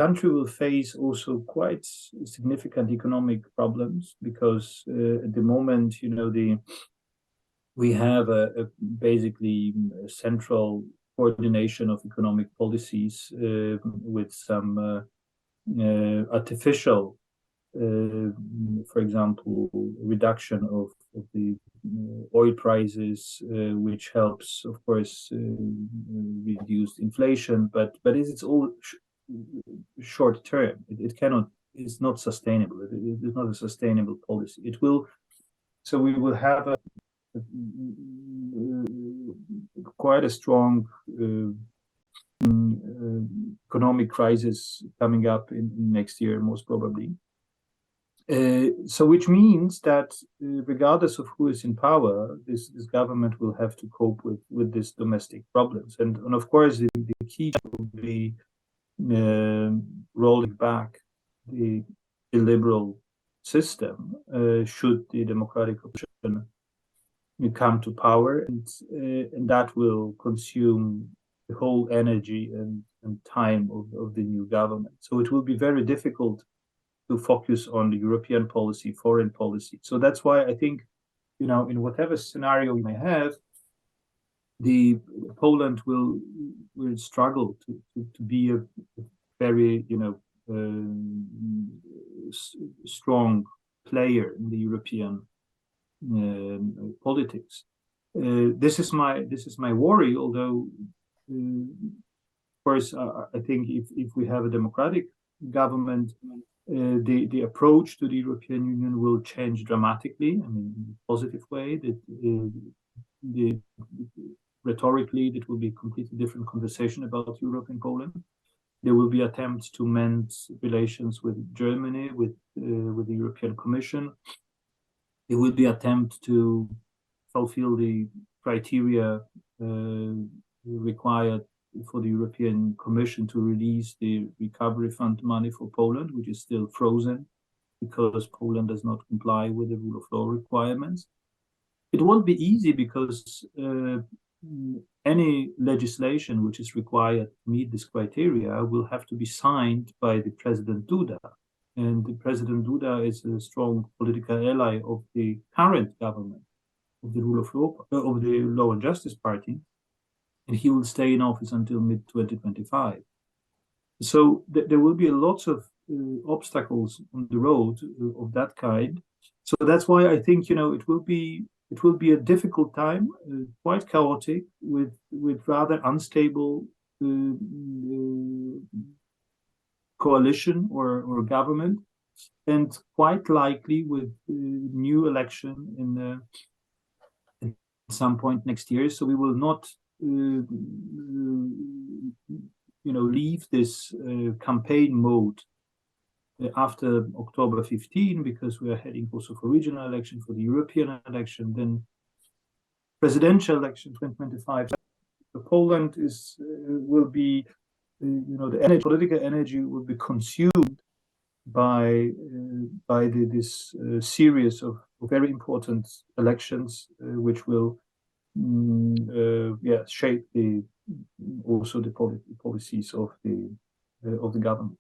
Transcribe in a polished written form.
country will face also quite significant economic problems because at the moment, we have basically a central coordination of economic policies with some artificial, for example, reduction of the oil prices, which helps, of course, reduce inflation. But it's all short term. It cannot. It's not sustainable. It is not a sustainable policy. It will. So we will have quite a strong economic crisis coming up in next year, most probably. So which means that regardless of who is in power, this government will have to cope with these domestic problems. And of course, the key will be rolling back the illiberal system should the democratic opposition come to power, and that will consume the whole energy and time of the new government. So it will be very difficult to focus on the European policy, foreign policy. So that's why I think, in whatever scenario we may have, Poland will struggle to be a very, strong player in the European politics. This is my worry. Although, of course, I think if we have a democratic government, the approach to the European Union will change dramatically. I mean, in a positive way. That rhetorically, it will be a completely different conversation about Europe and Poland. There will be attempts to mend relations with Germany, with the European Commission. There will be attempt to fulfill the criteria required for the European Commission to release the recovery fund money for Poland, which is still frozen because Poland does not comply with the rule of law requirements. It won't be easy because any legislation which is required to meet this criteria will have to be signed by the President Duda. And the President Duda is a strong political ally of the current government, of the rule of law, of the Law and Justice Party, and he will stay in office until mid-2025. So there will be lots of obstacles on the road of that kind. So that's why I think it will be a difficult time, quite chaotic, with rather unstable coalition or government, and quite likely with new election in some point next year. So we will not leave this campaign mode after October 15, because we are heading also for regional election, for the European election, then presidential election 2025. Poland will be, the political energy will be consumed by this series of very important elections, which will shape also the policies of the government.